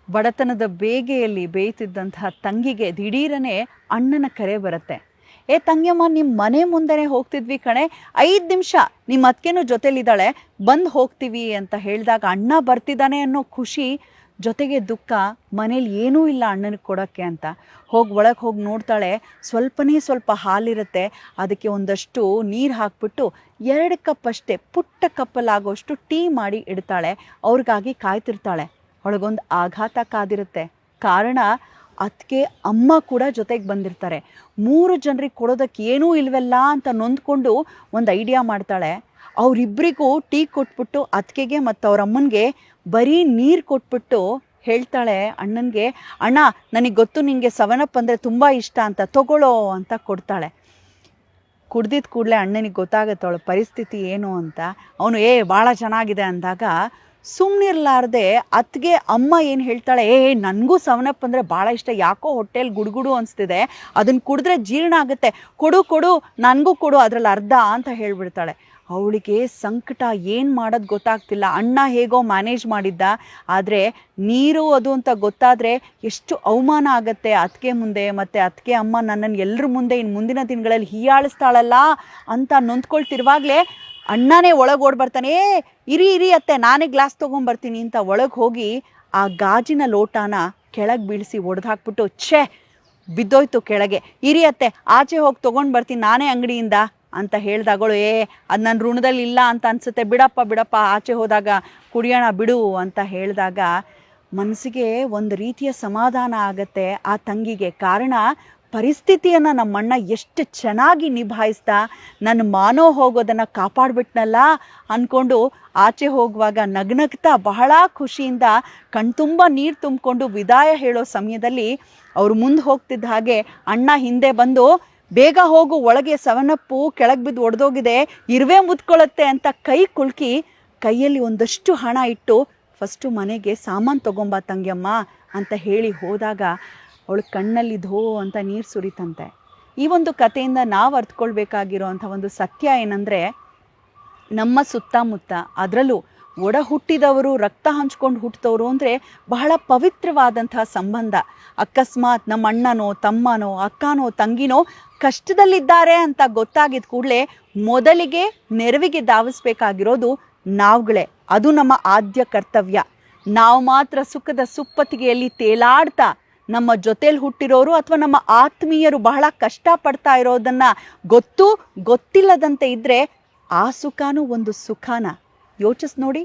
ಬಡತನದ ಬೇಗೆಯಲ್ಲಿ ಬೇಯ್ತಿದ್ದಂತಹ ತಂಗಿಗೆ ದಿಢೀರನೆ ಅಣ್ಣನ ಕರೆ ಬರುತ್ತೆ. ಏ ತಂಗಿಯಮ್ಮ, ನಿಮ್ಮ ಮನೆ ಮುಂದೆನೆ ಹೋಗ್ತಿದ್ವಿ ಕಣೆ, 5 ನಿಮಿಷ ನಿಮ್ಮ ಅತ್ತಿಗೆನೂ ಜೊತೆಲಿದ್ದಾಳೆ, ಬಂದು ಹೋಗ್ತೀವಿ ಅಂತ ಹೇಳಿದಾಗ ಅಣ್ಣ ಬರ್ತಿದ್ದಾನೆ ಅನ್ನೋ ಖುಷಿ ಜೊತೆಗೆ ದುಃಖ. ಮನೇಲಿ ಏನೂ ಇಲ್ಲ ಅಣ್ಣನಿಗೆ ಕೊಡೋಕ್ಕೆ ಅಂತ ಒಳಗೆ ಹೋಗಿ ನೋಡ್ತಾಳೆ. ಸ್ವಲ್ಪ ಹಾಲಿರುತ್ತೆ, ಅದಕ್ಕೆ ಒಂದಷ್ಟು ನೀರು ಹಾಕ್ಬಿಟ್ಟು 2 ಕಪ್ ಅಷ್ಟೇ, ಪುಟ್ಟ ಕಪ್ಪಲ್ಲಾಗೋಷ್ಟು ಟೀ ಮಾಡಿ ಇಡ್ತಾಳೆ. ಅವ್ರಿಗಾಗಿ ಕಾಯ್ತಿರ್ತಾಳೆ. ಅವಳಿಗೊಂದು ಆಘಾತ ಕಾದಿರುತ್ತೆ. ಕಾರಣ ಅದಕ್ಕೆ ಅಮ್ಮ ಕೂಡ ಜೊತೆಗೆ ಬಂದಿರ್ತಾರೆ. 3 ಜನರಿಗೆ ಕೊಡೋದಕ್ಕೆ ಏನೂ ಇಲ್ವಲ್ಲ ಅಂತ ನೊಂದ್ಕೊಂಡು ಒಂದು ಐಡಿಯಾ ಮಾಡ್ತಾಳೆ. ಅವರಿಬ್ಬರಿಗೂ ಟೀ ಕೊಟ್ಬಿಟ್ಟು ಅತ್ತಿಗೆಗೆ ಮತ್ತು ಅವ್ರ ಅಮ್ಮನಿಗೆ ಬರೀ ನೀರು ಕೊಟ್ಬಿಟ್ಟು ಹೇಳ್ತಾಳೆ ಅಣ್ಣನಿಗೆ, ಅಣ್ಣ ನನಗೆ ಗೊತ್ತು ನಿನಗೆ 7 ಅಪ್ ಅಂದರೆ ತುಂಬ ಇಷ್ಟ ಅಂತ, ತಗೊಳ್ಳೋ ಅಂತ ಕೊಡ್ತಾಳೆ. ಕುಡ್ದಿದ್ದ ಕೂಡಲೇ ಅಣ್ಣನಿಗೆ ಗೊತ್ತಾಗುತ್ತೆ ಅವಳ ಪರಿಸ್ಥಿತಿ ಏನು ಅಂತ. ಅವನು ಭಾಳ ಚೆನ್ನಾಗಿದೆ ಅಂದಾಗ ಸುಮ್ಮನಿರ್ಲಾರ್ದೆ ಅತ್ತಿಗೆ ಅಮ್ಮ ಏನು ಹೇಳ್ತಾಳೆ, ನನಗೂ 7 ಅಪ್ ಅಂದರೆ ಭಾಳ ಇಷ್ಟ, ಯಾಕೋ ಹೊಟ್ಟೆಲಿ ಗುಡುಗುಡು ಅನಿಸ್ತಿದೆ, ಅದನ್ನು ಕುಡಿದ್ರೆ ಜೀರ್ಣ ಆಗುತ್ತೆ, ಕೊಡು ನನಗೂ ಕೊಡು, ಅದರಲ್ಲಿ ಅರ್ಧ ಅಂತ ಹೇಳಿಬಿಡ್ತಾಳೆ. ಅವಳಿಗೆ ಸಂಕಟ, ಏನು ಮಾಡೋದು ಗೊತ್ತಾಗ್ತಿಲ್ಲ. ಅಣ್ಣ ಹೇಗೋ ಮ್ಯಾನೇಜ್ ಮಾಡಿದ್ದ, ಆದರೆ ನೀರು ಅದು ಅಂತ ಗೊತ್ತಾದರೆ ಎಷ್ಟು ಅವಮಾನ ಆಗುತ್ತೆ ಅತ್ತಿಗೆ ಮುಂದೆ. ಮತ್ತು ಅತ್ತಿಗೆ ಅಮ್ಮ ನನ್ನನ್ನು ಎಲ್ಲರ ಮುಂದೆ ಇನ್ನು ಮುಂದಿನ ದಿನಗಳಲ್ಲಿ ಹೀಯಾಳಿಸ್ತಾಳಲ್ಲ ಅಂತ ನೊಂದ್ಕೊಳ್ತಿರುವಾಗಲೇ ಅಣ್ಣನೇ ಒಳಗೆ ಓಡ್ಬರ್ತಾನೆ. ಇರಿ ಅತ್ತೆ, ನಾನೇ ಗ್ಲಾಸ್ ತೊಗೊಂಬರ್ತೀನಿ ಅಂತ ಒಳಗೆ ಹೋಗಿ ಆ ಗಾಜಿನ ಲೋಟಾನ ಕೆಳಗೆ ಬೀಳಿಸಿ ಒಡೆದು ಛೇ ಬಿದ್ದೋಯ್ತು ಕೆಳಗೆ, ಇರಿ ಅತ್ತೆ ಆಚೆ ಹೋಗಿ ತೊಗೊಂಡು ಬರ್ತೀನಿ ನಾನೇ ಅಂಗಡಿಯಿಂದ ಅಂತ ಹೇಳ್ದಾಗಳು, ಅದು ನನ್ನ ಋಣದಲ್ಲಿ ಇಲ್ಲ ಅಂತ ಅನಿಸುತ್ತೆ, ಬಿಡಪ್ಪ ಆಚೆ ಹೋದಾಗ ಕುಡಿಯೋಣ ಬಿಡು ಅಂತ ಹೇಳಿದಾಗ ಮನಸ್ಸಿಗೆ ಒಂದು ರೀತಿಯ ಸಮಾಧಾನ ಆಗತ್ತೆ ಆ ತಂಗಿಗೆ. ಕಾರಣ ಪರಿಸ್ಥಿತಿಯನ್ನು ನಮ್ಮಣ್ಣ ಎಷ್ಟು ಚೆನ್ನಾಗಿ ನಿಭಾಯಿಸ್ತಾ ನನ್ನ ಮಾನೋ ಹೋಗೋದನ್ನು ಕಾಪಾಡಿಬಿಟ್ನಲ್ಲ ಅಂದ್ಕೊಂಡು ಆಚೆ ಹೋಗುವಾಗ ನಗ್ನಗ್ತಾ ಬಹಳ ಖುಷಿಯಿಂದ ಕಣ್ತುಂಬ ನೀರು ತುಂಬಿಕೊಂಡು ವಿದಾಯ ಹೇಳೋ ಸಮಯದಲ್ಲಿ ಅವರು ಮುಂದೆ ಹೋಗ್ತಿದ್ದ ಹಾಗೆ ಅಣ್ಣ ಹಿಂದೆ ಬಂದು, ಬೇಗ ಹೋಗು, ಒಳಗೆ 7 ಅಪ್ ಕೆಳಗೆ ಬಿದ್ದು ಒಡೆದೋಗಿದೆ, ಇರುವೆ ಮುತ್ಕೊಳ್ಳುತ್ತೆ ಅಂತ ಕೈ ಕುಲ್ಕಿ ಕೈಯಲ್ಲಿ ಒಂದಷ್ಟು ಹಣ ಇಟ್ಟು ಫಸ್ಟು ಮನೆಗೆ ಸಾಮಾನು ತೊಗೊಂಬ ತಂಗಿಯಮ್ಮ ಅಂತ ಹೇಳಿ ಹೋದಾಗ ಅವಳು ಕಣ್ಣಲ್ಲಿ ಧೋ ಅಂತ ನೀರು ಸುರಿತಂತೆ. ಈ ಒಂದು ಕಥೆಯಿಂದ ನಾವು ಅರ್ಥಕೊಳ್ಬೇಕಾಗಿರೋಂಥ ಒಂದು ಸತ್ಯ ಏನಂದರೆ, ನಮ್ಮ ಸುತ್ತಮುತ್ತ ಅದರಲ್ಲೂ ಒಡ ಹುಟ್ಟಿದವರು, ರಕ್ತ ಹಂಚ್ಕೊಂಡು ಹುಟ್ಟಿದವರು ಅಂದರೆ ಬಹಳ ಪವಿತ್ರವಾದಂತಹ ಸಂಬಂಧ. ಅಕಸ್ಮಾತ್ ನಮ್ಮ ಅಣ್ಣನೋ ತಮ್ಮನೋ ಅಕ್ಕನೋ ತಂಗಿನೋ ಕಷ್ಟದಲ್ಲಿದ್ದಾರೆ ಅಂತ ಗೊತ್ತಾಗಿದ್ದ ಕೂಡಲೇ ಮೊದಲಿಗೆ ನೆರವಿಗೆ ಧಾವಿಸ್ಬೇಕಾಗಿರೋದು ನಾವುಗಳೇ. ಅದು ನಮ್ಮ ಆದ್ಯ ಕರ್ತವ್ಯ. ನಾವು ಮಾತ್ರ ಸುಖದ ಸುಪ್ಪತ್ತಿಗೆಯಲ್ಲಿ ತೇಲಾಡ್ತಾ ನಮ್ಮ ಜೊತೇಲಿ ಹುಟ್ಟಿರೋರು ಅಥವಾ ನಮ್ಮ ಆತ್ಮೀಯರು ಬಹಳ ಕಷ್ಟಪಡ್ತಾ ಇರೋದನ್ನು ಗೊತ್ತಿಲ್ಲದಂತೆ ಇದ್ದರೆ ಆ ಸುಖನೂ ಒಂದು ಸುಖನ. ಯೋಚಿಸಿ ನೋಡಿ.